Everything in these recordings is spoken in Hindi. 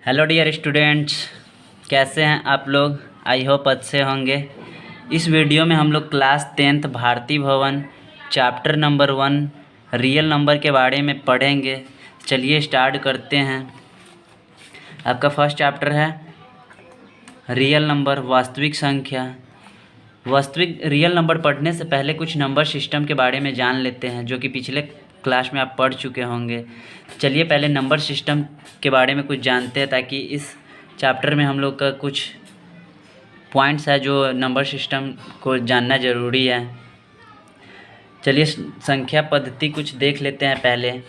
हेलो डियर स्टूडेंट्स, कैसे हैं आप लोग। आई होप अच्छे होंगे। इस वीडियो में हम लोग क्लास 10th भारती भवन चैप्टर नंबर 1 रियल नंबर के बारे में पढ़ेंगे। चलिए स्टार्ट करते हैं। आपका फर्स्ट चैप्टर है रियल नंबर, वास्तविक संख्या। वास्तविक रियल नंबर पढ़ने से पहले कुछ नंबर सिस्टम के बारे में जान लेते हैं, जो कि पिछले क्लास में आप पढ़ चुके होंगे। चलिए पहले नंबर सिस्टम के बारे में कुछ जानते हैं, ताकि इस चैप्टर में हम लोग का कुछ पॉइंट्स है जो नंबर सिस्टम को जानना ज़रूरी है। चलिए संख्या पद्धति कुछ देख लेते हैं पहले।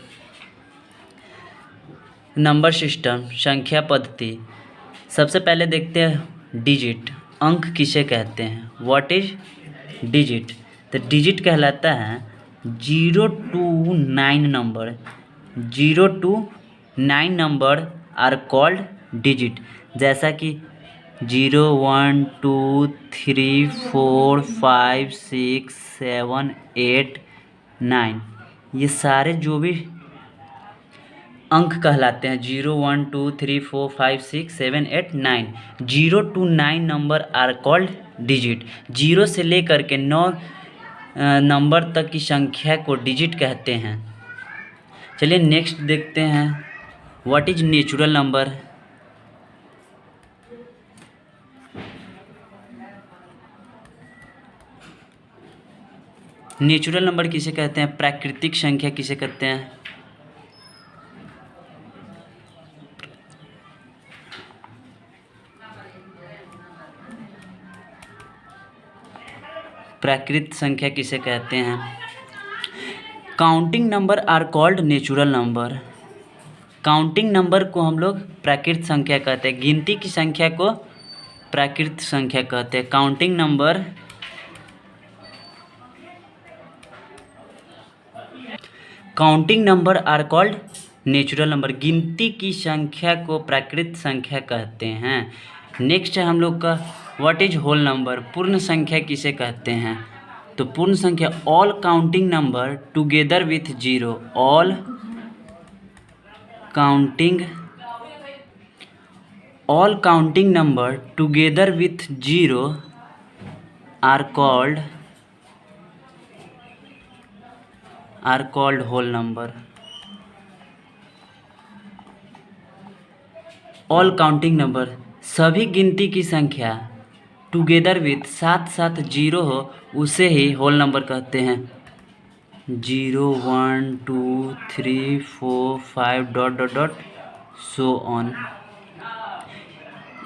नंबर सिस्टम, संख्या पद्धति। सबसे पहले देखते हैं डिजिट, अंक किसे कहते हैं। What is digit? तो डिजिट कहलाता है 0 to 9 number. 0 to 9 number are called digit. जैसा कि 0 1 2 3 4 5 6 7 8 9, ये सारे जो भी अंक कहलाते हैं 0 1 2 3 4 5 6 7 8 9। 0 to 9 number are called digit. 0 से लेकर के 9 नंबर तक की संख्या को डिजिट कहते हैं। चलिए नेक्स्ट देखते हैं what is natural number. Natural number किसे कहते हैं? प्राकृतिक संख्या किसे कहते हैं? प्राकृत संख्या किसे कहते हैं? Counting number are called natural number. Counting number को हम लोग प्राकृत संख्या कहते हैं। गिनती की संख्या को प्राकृत संख्या कहते हैं। Counting number are called natural number. गिनती की संख्या को प्राकृत संख्या कहते हैं। नेक्स्ट है हम लोग का व्हाट इज होल नंबर। पूर्ण संख्या किसे कहते हैं? तो पूर्ण संख्या all counting number together with zero. All counting number together with zero are called whole number. All counting number, सभी गिनती की संख्या टुगेदर विथ साथ साथ जीरो हो, उसे ही होल नंबर कहते हैं। 0 1 2 3 4 5 dot dot dot so on.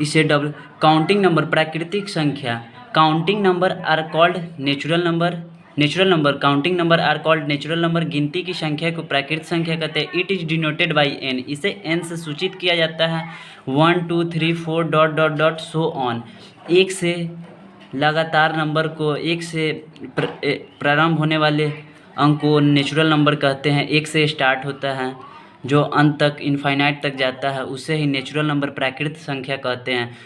इसे डबल काउंटिंग नंबर प्राकृतिक संख्या। Counting number are called natural number. Natural number counting number are called natural number. गिनती की संख्या को प्राकृतिक संख्या कहते हैं। It is denoted by N. इसे एन से सूचित किया जाता है। 1 2 3 4 dot dot dot so on. एक से लगातार नंबर को, एक से प्रारंभ होने वाले अंक को नेचुरल नंबर कहते हैं। एक से स्टार्ट होता है जो अंत तक इनफाइनाइट तक जाता है, उसे ही नेचुरल नंबर प्राकृतिक संख्या कहते हैं।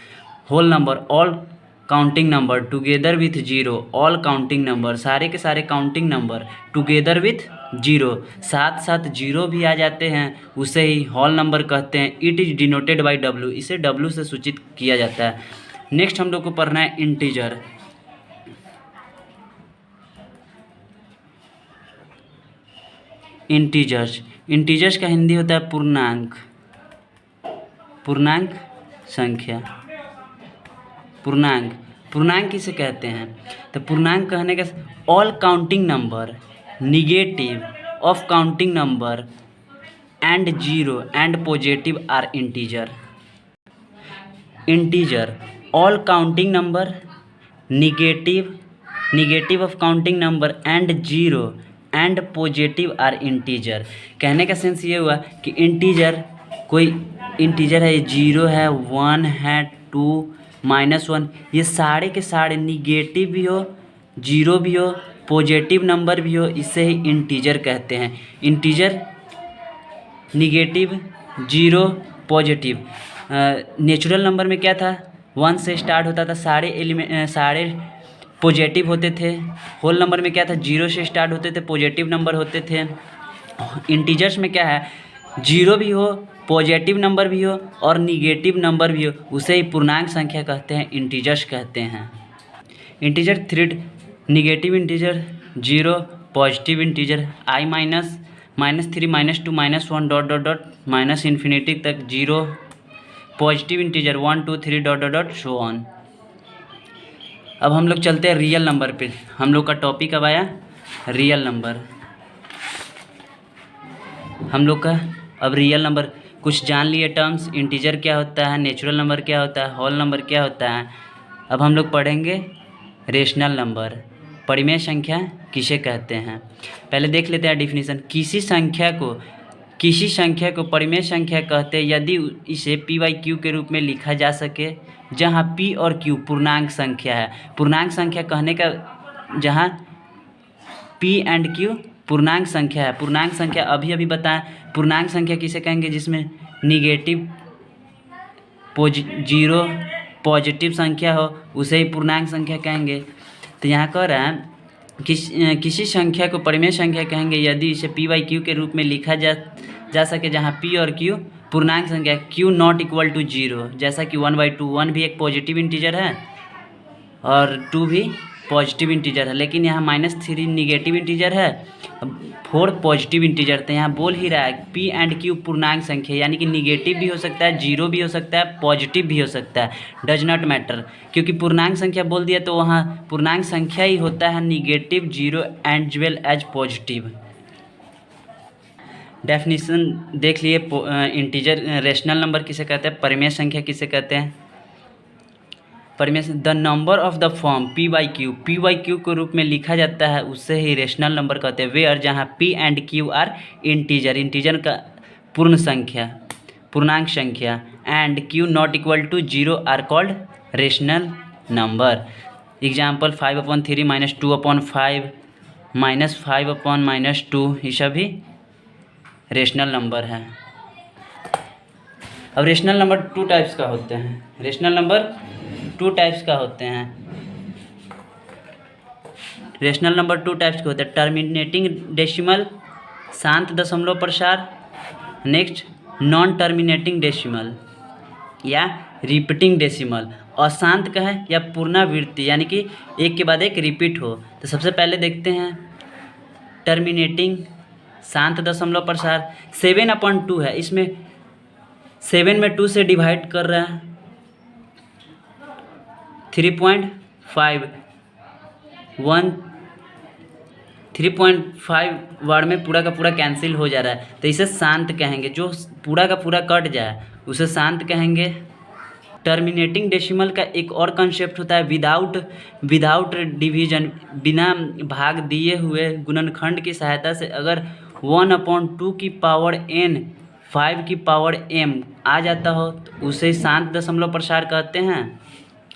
Whole number all counting number together with zero. All counting number, सारे के सारे counting number together with zero, साथ साथ जीरो भी आ जाते हैं, उसे ही होल नंबर कहते हैं। It is denoted by W. इसे डब्ल्यू से सूचित किया जाता है। नेक्स्ट हम लोग को पढ़ना है इंटीजर। इंटीजर्स का हिंदी होता है पूर्णांक। पूर्णांक संख्या। पूर्णांक किसे कहते हैं? तो पूर्णांक कहने का all counting number negative of counting number and zero and positive are integer. Integer all counting number negative of counting number and zero and positive are integer. कहने का सेंस ये हुआ कि इंटीजर कोई इंटीजर है, 0 है, 1 है, 2 -1, ये सारे के सारे निगेटिव भी हो, जीरो भी हो, पॉजिटिव नंबर भी हो, इसे ही इंटीजर कहते हैं। Integer negative, zero, positive. Natural number में क्या था? 1 से स्टार्ट होता था, सारे पॉजिटिव होते थे। होल नंबर में क्या था? 0 से स्टार्ट होते थे, पॉजिटिव नंबर होते थे। इंटीजर्स में क्या है? जीरो भी हो, पॉजिटिव नंबर भी हो और निगेटिव नंबर भी हो उसे ही पूर्णांक संख्या कहते हैं, इंटीजर्स कहते हैं। Integer 3, negative integer 0, positive integer i minus -3 -2 -1 dot dot dot minus infinity तक 0, positive integer 1 2 3 dot dot dot so on. अब हम लोग चलते हैं रियल नंबर पे। हम लोग का टॉपिक अब आया रियल नंबर। हम लोग का अब रियल नंबर कुछ जान लिए टर्म्स, इंटीजर क्या होता है, नेचुरल नंबर क्या होता है, होल नंबर क्या होता है। अब हम लोग पढ़ेंगे रेशनल नंबर, परिमेय संख्या किसे कहते हैं। पहले देख लेते हैं डिफिनीसन। किसी संख्या को परिमेय संख्या कहते हैं यदि इसे p/q के रूप में लिखा जा सके, जहाँ p और q पूर्णांक संख्या है। पूर्णांक संख्या कहने का जहाँ p एंड q पूर्णांक संख्या है। पूर्णांक संख्या अभी बताएं पूर्णांक संख्या किसे कहेंगे, जिसमें निगेटिव 0 पॉजिटिव संख्या हो उसे ही पूर्णांक संख्या कहेंगे। तो यहाँ कह रहा है किसी संख्या को परिमेय संख्या कहेंगे यदि इसे p/q के रूप में लिखा जा सके, जहाँ p और q पूर्णांक संख्या, q नॉट इक्वल टू 0, जैसा कि 1/2। 1 भी एक पॉजिटिव इंटीजर है और 2 भी पॉजिटिव इंटीजर है, लेकिन यहाँ -3 निगेटिव इंटीजर है, 4 पॉजिटिव इंटीजर। तो यहाँ बोल ही रहा है p एंड q पूर्णांक संख्या, यानी कि निगेटिव भी हो सकता है, 0 भी हो सकता है, पॉजिटिव भी हो सकता है, डज नॉट मैटर। क्योंकि पूर्णांक संख्या बोल दिया तो वहाँ पूर्णांक संख्या ही होता है, negative 0 and well as positive. Definition देख लिए। इंटीजर रेशनल नंबर किसे कहते हैं, परिमेय संख्या किसे कहते हैं। परिमेय the number of the form p/q के रूप में लिखा जाता है, उससे ही रेशनल नंबर कहते हैं। वेयर जहाँ p and q are integer का पूर्ण संख्या, पूर्णांक संख्या, and q not equal to 0 are called rational number. Example 5/3 -2/5 -5/-2 ये सभी रेशनल नंबर है। अब रेशनल नंबर 2 टाइप्स का होते हैं। रेशनल नंबर 2 टाइप्स का होते हैं। रेशनल नंबर 2 टाइप्स के होते हैं। टर्मिनेटिंग डेसिमल, शांत दशमलव प्रसार। नेक्स्ट नॉन टर्मिनेटिंग डेसिमल या रिपीटिंग डेसिमल। अशांत का है या पुनरावृत्ति, यानी कि एक के बाद एक रिपीट हो। तो सबसे पहले देखते हैं टर्मिनेटिंग, शांत दशमलव प्रसार। 7/2 है, इसमें 7 में 2 से डिवाइड कर रहा है, 3.5 वर्ड में पूरा का पूरा कैंसिल हो जा रहा है, तो इसे शांत कहेंगे। जो पूरा का पूरा कट जाए उसे शांत कहेंगे। टर्मिनेटिंग डेसिमल का एक और कॉन्सेप्ट होता है विदाउट डिवीजन, बिना भाग दिए हुए गुणनखंड की सहायता से अगर 1/2 की पावर n 5 की पावर m आ जाता हो तो उसे शांत दशमलव प्रसार कहते हैं।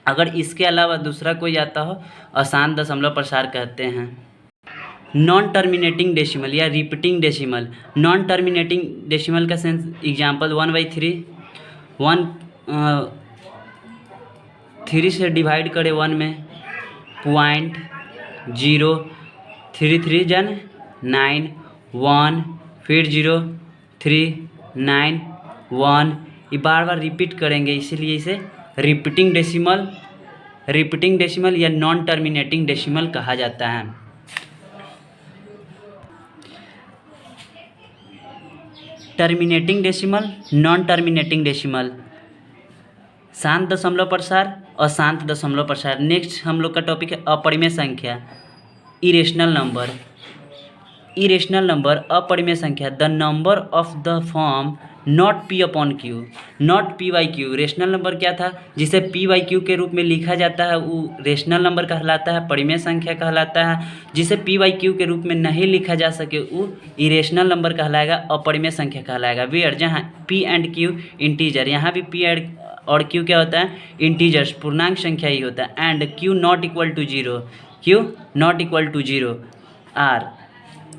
अगर इसके अलावा दूसरा कोई आता हो अशांत दशमलव प्रसार कहते हैं। नॉन टर्मिनेटिंग डेसिमल या repeating decimal. Non terminating decimal का सेंस एग्जांपल 1/3 3 से डिवाइड करे 1 में 0.033 जन 9 1 फिर 0 3 9 1, ये बार बार रिपीट करेंगे, इसीलिए इसे रिपीटिंग डेसिमल या नॉन टर्मिनेटिंग डेसिमल कहा जाता है। Terminating decimal, non terminating decimal, शांत दशमलव प्रसार, अशांत दशमलव प्रसार। नेक्स्ट हम लोग का टॉपिक है अपरिमेय संख्या, इरेशनल नंबर, अपरिमेय संख्या। The number of the form not p/q, not p/q। Rational number क्या था, जिसे p/q के रूप में लिखा जाता है वो रेशनल नंबर कहलाता है, परिमेय संख्या कहलाता है। जिसे p/q के रूप में नहीं लिखा जा सके वो इरेशनल नंबर कहलाएगा, अपरिमेय संख्या कहलाएगा। वेयर जहाँ p एंड q इंटीजर, यहाँ भी p और q क्या होता है, इंटीजर्स, पूर्णांक संख्या ही होता है। And q not equal to 0 are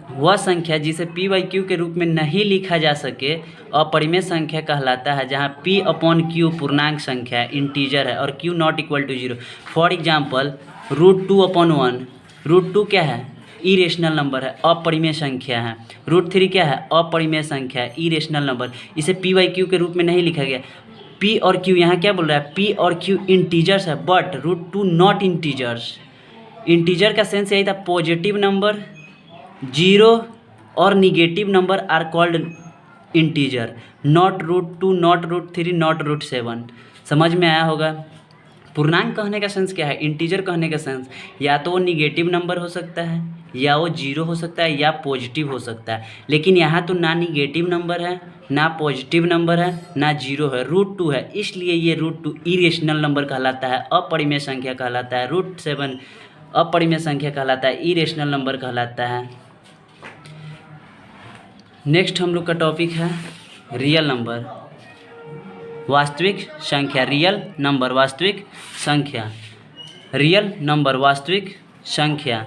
वह संख्या जिसे p/q के रूप में नहीं लिखा जा सके अपरिमेय संख्या कहलाता है, जहाँ p/q पूर्णांक संख्या इंटीजर है और q not equal to 0। For example √2/1, √2 क्या है, इरेशनल नंबर है, अपरिमेय संख्या है। √3 क्या है? अपरिमेय संख्या है, इरेशनल नंबर। इसे p/q के रूप में नहीं लिखा गया। p और q यहाँ क्या बोल रहा है? p और q इंटीजर्स है, बट √2 नॉट इंटीजर्स। इंटीजर का सेंस यही था, पॉजिटिव नंबर, जीरो और negative number are called integer. Not √2, not √3, not √7। समझ में आया होगा। पूर्णांक कहने का सेंस क्या है? इंटीजर कहने का सेंस या तो वो निगेटिव नंबर हो सकता है, या वो जीरो हो सकता है, या पॉजिटिव हो सकता है। लेकिन यहाँ तो ना निगेटिव नंबर है, ना पॉजिटिव नंबर है, ना जीरो है, √2 है, इसलिए ये √2 इरेशनल नंबर कहलाता है, अपरिमेय संख्या कहलाता है। √7 अपरिमेय संख्या कहलाता है, इरेशनल नंबर कहलाता है। नेक्स्ट हम लोग का टॉपिक है रियल नंबर, वास्तविक संख्या। रियल नंबर, वास्तविक संख्या। रियल नंबर, वास्तविक संख्या।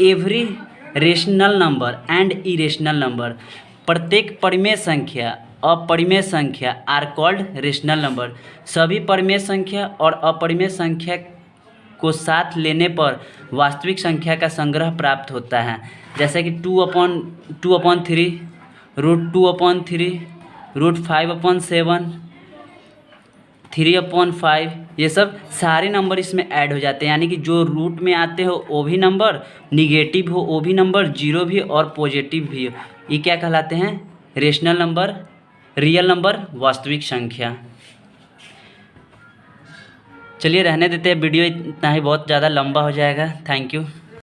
Every rational number and irrational number, प्रत्येक परिमेय संख्या, अपरिमेय संख्या आर कॉल्ड रेशनल नंबर। सभी परिमेय संख्या और अपरिमेय संख्या को साथ लेने पर वास्तविक संख्या का संग्रह प्राप्त होता है। जैसे कि 2/3, √2/3, √5/7, 3/5, ये सब सारे नंबर इसमें ऐड हो जाते हैं। यानी कि जो रूट में आते हो वो भी नंबर, निगेटिव हो वो भी नंबर, जीरो भी और पॉजिटिव भी हो, ये क्या कहलाते हैं? रेशनल नंबर, रियल नंबर, वास्तविक संख्या। चलिए रहने देते हैं, वीडियो इतना ही बहुत ज़्यादा लंबा हो जाएगा। Thank you.